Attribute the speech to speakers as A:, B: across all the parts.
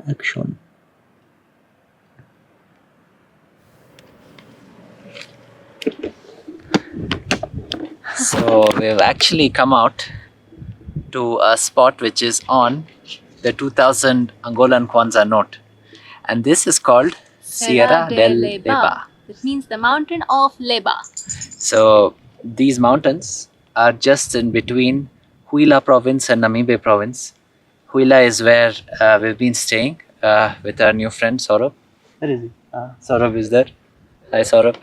A: Action. So we've actually come out to a spot which is on the 2000 Angolan Kwanzaa note, and this is called Serra del Leba.
B: It means the mountain of Leba.
A: So these mountains are just in between Huila province and Namibe province. Huila is where we've been staying with our new friend Saurabh. Where is he? Saurabh is there. Hi Saurabh.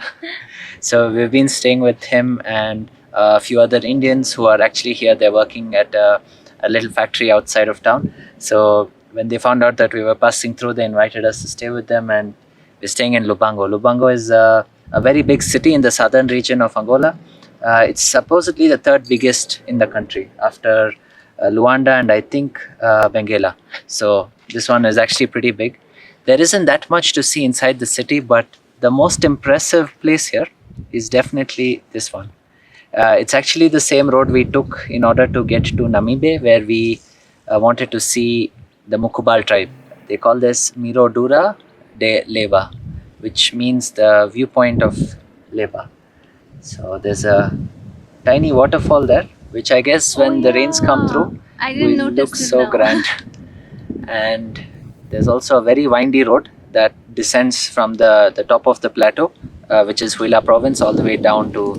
A: So we've been staying with him and a few other Indians who are actually here. They're working at a little factory outside of town. So when they found out that we were passing through, they invited us to stay with them, and we're staying in Lubango. Lubango is a very big city in the southern region of Angola. It's supposedly the third biggest in the country after Luanda and I think Benguela. So this one is actually pretty big. There isn't that much to see inside the city, but the most impressive place here is definitely this one. It's actually the same road we took in order to get to Namibe, where we wanted to see the Mukubal tribe. They call this Mirodura de Leba, which means the viewpoint of Leba. So there's a tiny waterfall there, which I guess when the rains come through,
B: I didn't
A: will
B: notice
A: look
B: it
A: so
B: now.
A: grand. And there's also a very windy road that descends from the top of the plateau, which is Huila province, all the way down to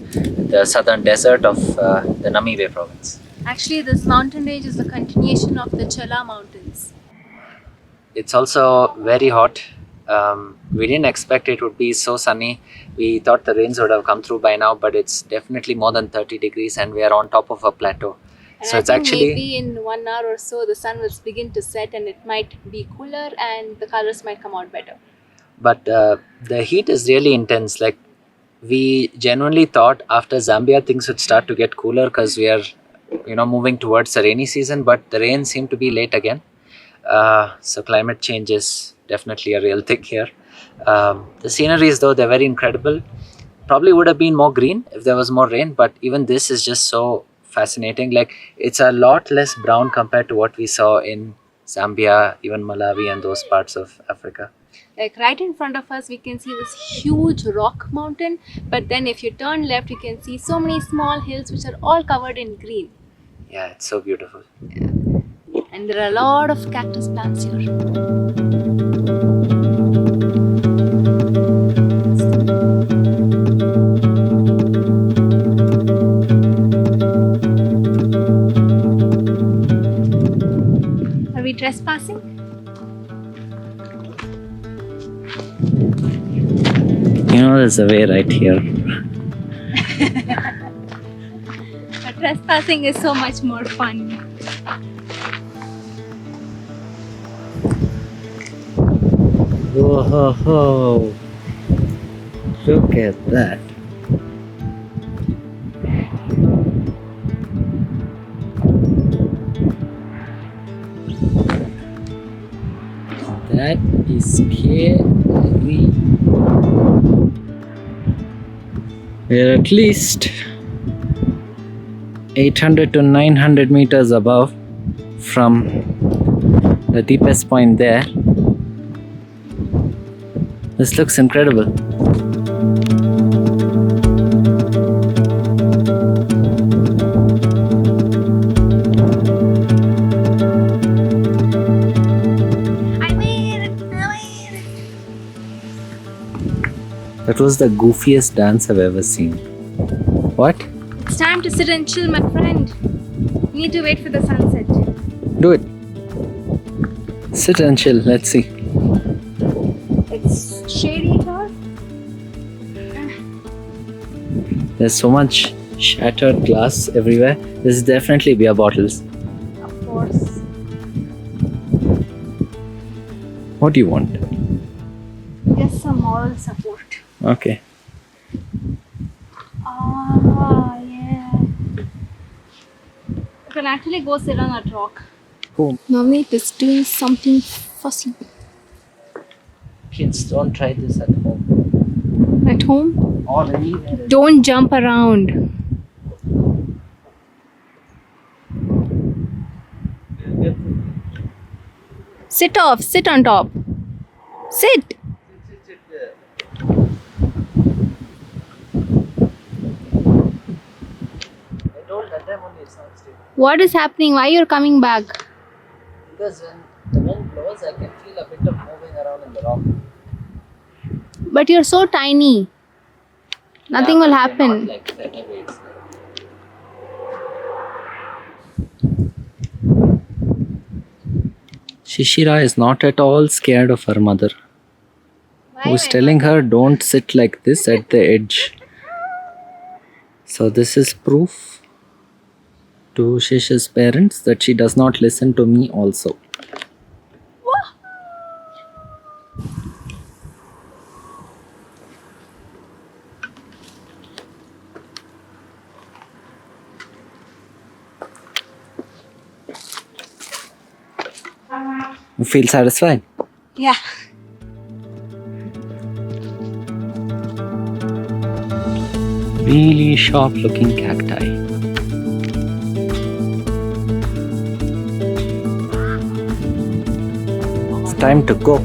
A: the southern desert of the Namibe province.
B: Actually, this mountain range is a continuation of the Chela mountains.
A: It's also very hot. We didn't expect it would be so sunny. We thought the rains would have come through by now, but it's definitely more than 30 degrees and we are on top of a plateau.
B: And
A: So
B: I
A: it's
B: think
A: actually,
B: maybe in 1 hour or so, the sun will begin to set and it might be cooler and the colors might come out better.
A: but the heat is really intense. Like, we genuinely thought after Zambia things would start to get cooler because we are, moving towards the rainy season, but the rain seemed to be late again. So climate change is definitely a real thing here. The sceneries, though, they're very incredible. Probably would have been more green if there was more rain, but even this is just so fascinating. Like, it's a lot less brown compared to what we saw in Zambia, even Malawi, and those parts of Africa.
B: Like right in front of us, we can see this huge rock mountain. But then if you turn left, you can see so many small hills which are all covered in green.
A: Yeah, it's so beautiful.
B: And there are a lot of cactus plants here. Are we trespassing?
A: There's a way right here.
B: But trespassing is so much more fun.
A: Whoa, look at that. That is scary. We're at least 800 to 900 meters above from the deepest point there. This looks incredible. That was the goofiest dance I've ever seen. What?
B: It's time to sit and chill, my friend. We need to wait for the sunset.
A: Do it. Sit and chill. Let's see.
B: It's shady here.
A: There's so much shattered glass everywhere. This is definitely beer bottles.
B: Of course.
A: What do you want?
B: Just some moral support.
A: Okay.
B: Ah, yeah. You can actually go sit on that rock.
A: Cool.
B: Navneet is doing something fussy.
A: Kids, don't try this at home.
B: At home?
A: Or anywhere.
B: Don't jump around. Sit off. Sit on top. Sit.
A: I told that time only it's not stable.
B: What is happening? Why you're coming back?
A: Because when the wind blows, I can feel a bit of moving around in the rock.
B: But you're so tiny. Nothing will happen.
A: Not like heavyweights. Shishira is not at all scared of her mother, who is telling her don't sit like this at the edge. So this is proof to Shish's parents that she does not listen to me also. You feel satisfied?
B: Yeah.
A: Really sharp looking cacti. It's time to go.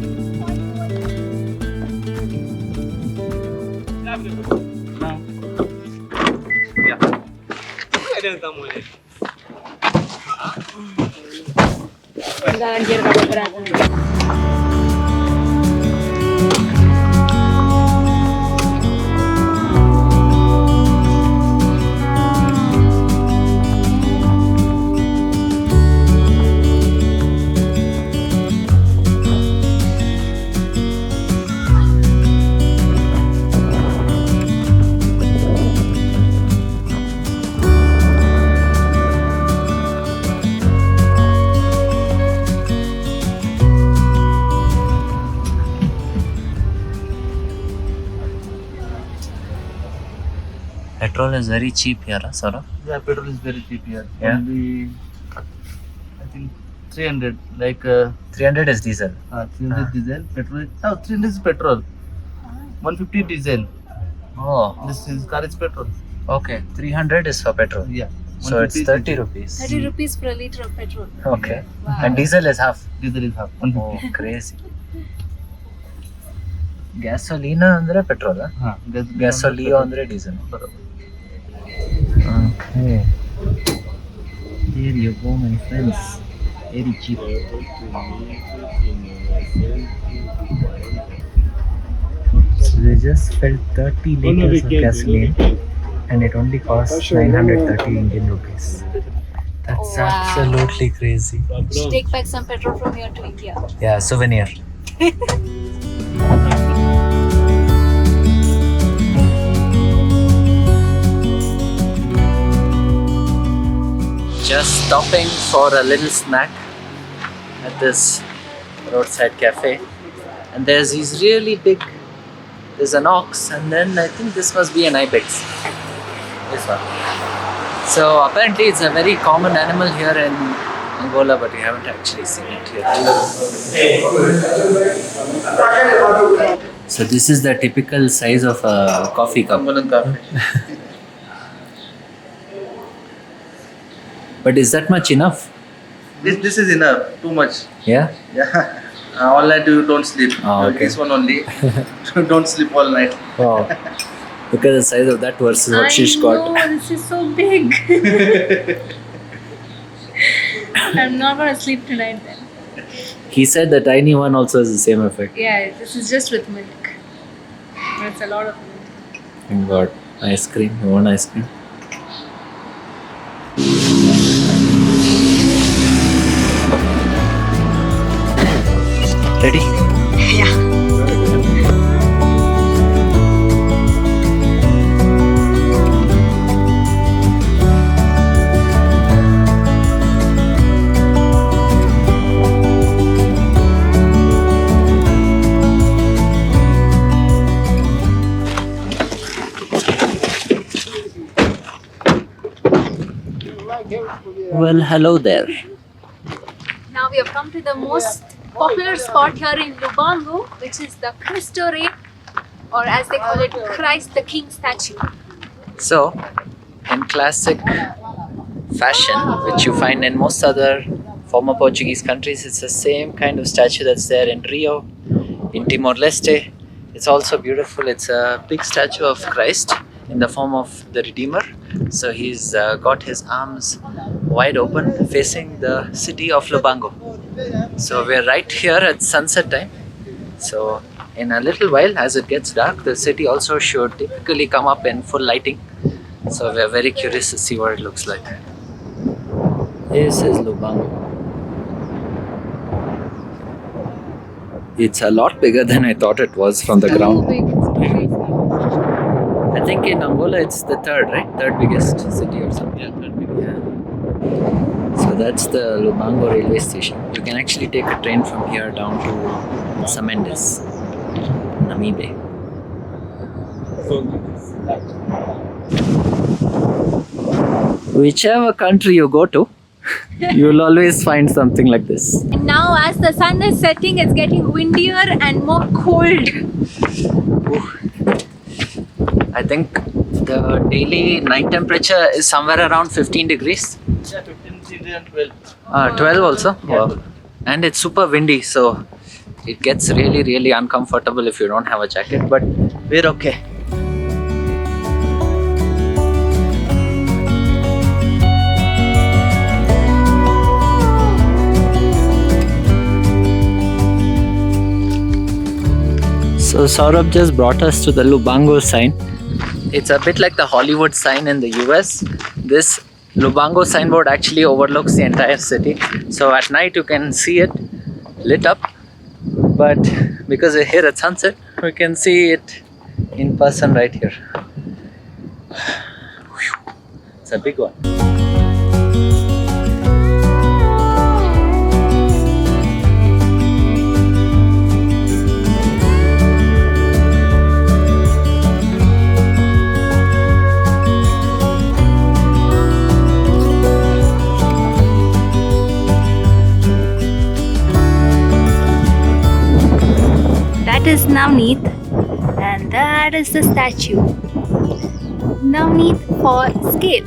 A: Petrol is very cheap here, Saurabh?
C: Yeah, petrol is very cheap here.
A: Yeah.
C: Only, I think 300. Like
A: 300 is diesel.
C: 300 diesel. Petrol. 300 is petrol. 150 diesel.
A: Oh,
C: This is car is petrol.
A: okay. 300 is for petrol.
C: Yeah.
A: So it's
C: 150
A: 30
C: diesel.
A: rupees.
B: 30 rupees for a liter of petrol.
A: Okay.
B: Wow.
A: And diesel is half.
C: Diesel is half.
A: Oh,
C: 150.
A: crazy. Gasolina andre petrol, huh? Gasolio andre diesel. Okay. There you go, my friends. Very cheap. So they just filled 30 liters of gasoline and it only costs 930 Indian rupees. That's
B: Wow.
A: absolutely crazy.
B: Should take back some petrol from here to India.
A: Yeah, souvenir. Just stopping for a little snack at this roadside cafe, and there's these really big. There's an ox, and then I think this must be an ibex. This one. So apparently it's a very common animal here in Angola, but we haven't actually seen it here. So this is the typical size of a coffee cup.
C: Angolan coffee.
A: But is that much enough?
C: This is enough. Too much.
A: Yeah?
C: Yeah. All night you don't sleep.
A: Oh, okay.
C: This one only. Don't sleep all night.
A: Wow. Look at the size of that versus what Shish got.
B: I know, this is so big. I'm not gonna sleep tonight then.
A: He said the tiny one also has the same effect.
B: Yeah, this is just with milk. That's a lot of milk.
A: Thank God. Ice cream. You want ice cream? Ready?
B: Yeah.
A: Well, hello there.
B: Now we have come to the most popular spot here in Lubango, which is the Cristo, or as they call it, Christ the King statue.
A: So, in classic fashion, which you find in most other former Portuguese countries. It's the same kind of statue that's there in Rio, in Timor-Leste. It's also beautiful. It's a big statue of Christ in the form of the Redeemer. So he's got his arms wide open facing the city of Lubango. So we're right here at sunset time. So in a little while, as it gets dark, the city also should typically come up in full lighting. So we're very curious to see what it looks like. This is Lubango. It's a lot bigger than I thought it was from the ground. I think in Angola it's the third, right? Third biggest city or something.
C: Yeah, third biggest.
A: Yeah. So that's the Lubango railway station. You can actually take a train from here down to Samendes, Namibe. Whichever country you go to, you'll always find something like this.
B: And now as the sun is setting, it's getting windier and more cold.
A: I think the daily night temperature is somewhere around 15 degrees.
C: Yeah, 15, 16 and 12.
A: 12 also?
C: Yeah.
A: Wow. And it's super windy, so it gets really, really uncomfortable if you don't have a jacket, but we're okay. So Saurabh just brought us to the Lubango sign. It's a bit like the Hollywood sign in the US. This Lubango signboard actually overlooks the entire city. So at night you can see it lit up. But because we're here at sunset, we can see it in person right here. It's a big one.
B: That is Navneet, and that is the statue. Navneet for scale.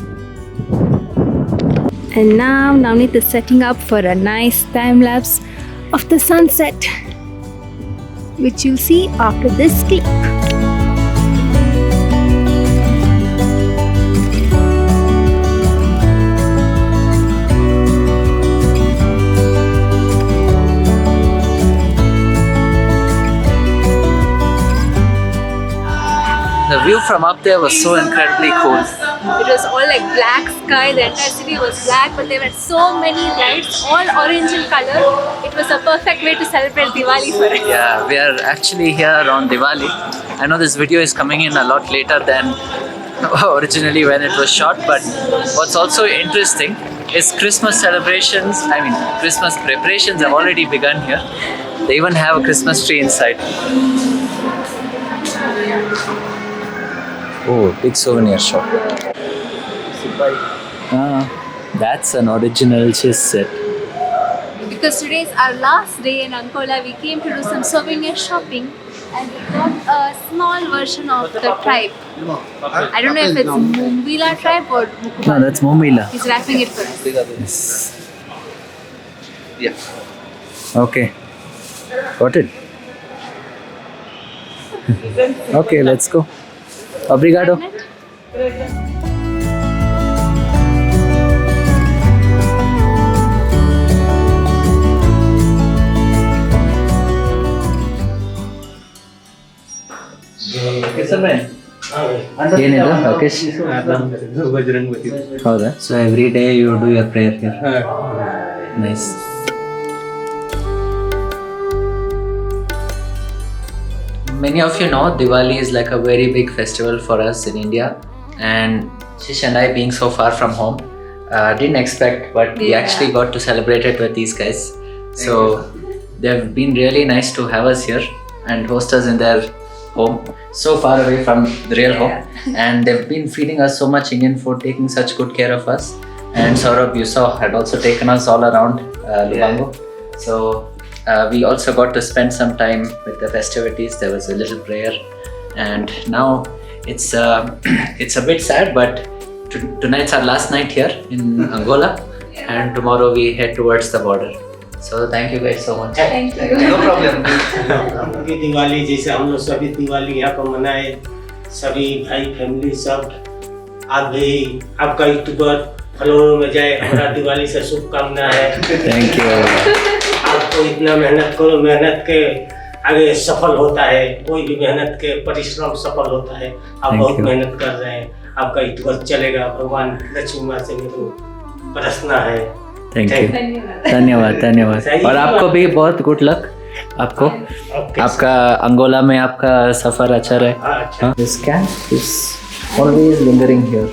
B: And now Navneet is setting up for a nice time lapse of the sunset, which you'll see after this clip.
A: The view from up there was so incredibly cool.
B: It was all like black sky, the entire city was black, but there were so many lights, all orange in color. It was a perfect way to celebrate Diwali for us.
A: Yeah, we are actually here on Diwali. I know this video is coming in a lot later than originally when it was shot, but what's also interesting is Christmas celebrations, Christmas preparations have already begun here. They even have a Christmas tree inside. Oh, big souvenir shop. That's an original chess set.
B: Because today is our last day in Angola, we came to do some souvenir shopping and we got a small version of the tribe. I don't know if it's Mumbila tribe or Mukubala.
A: No, that's Mumila.
B: He's wrapping it for us.
A: Yes. Yeah. Okay. Got it. Okay, let's go. Obrigado. ಏನಿದು ರಾಕೇಶ್ ಹೌದಾ so every day you do your prayer here nice Many of you know Diwali is like a very big festival for us in India, and Shish and I being so far from home didn't expect, but we actually got to celebrate it with these guys. So they've been really nice to have us here and host us in their home, so far away from the real home. And they've been feeding us so much Indian food, taking such good care of us. And Saurabh, you saw, had also taken us all around Lubango. So we also got to spend some time with the festivities. There was a little prayer, and now it's it's a bit sad, but tonight's our last night here in Angola, and tomorrow we head towards the border. So thank you guys so much.
B: Thank you.
A: No problem.
D: अभी दिवाली जैसे हम लोग सभी दिवाली यहाँ पर मनाए, सभी भाई फैमिली सब आप भी आपका यूट्यूबर फॉलोअर में जाए, हमारा दिवाली से शुभकामना है।
A: Thank you.
D: आपको इतना मेहनत करो, मेहनत के आगे सफल होता है, कोई भी मेहनत के परिश्रम सफल होता है। आप
A: Thank
D: बहुत
A: you.
D: मेहनत कर रहे हैं, आपका यूट्यूबर चलेगा, भगवान लक्ष्मी माँ से मेरे बरसना है।
A: Thank you.
B: धन्यवाद।
A: धन्यवाद धन्यवाद। और आपको भी बहुत गुड लक। आपको
D: ओके।
A: आपका अंगोला में आपका सफर अच्छा रहे।
D: हाँ, अच्छा।
A: This cat is always lingering here.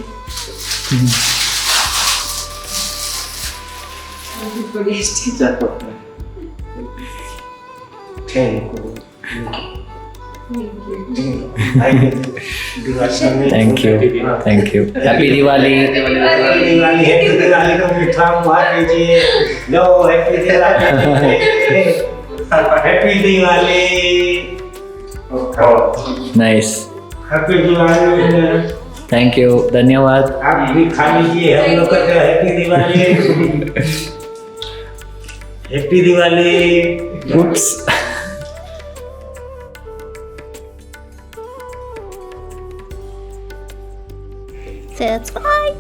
A: Thank you. Thank you. Happy Diwali.
D: Diwali है, दिवाली को मीठा मुआ कीजिए। लो happy Diwali, happy Diwali,
A: Nice.
D: Happy Diwali.
A: Thank you. धन्यवाद.
D: आप भी खा लीजिए, हम लोग का happy Diwali, happy Diwali.
A: Oops.
B: Subscribe.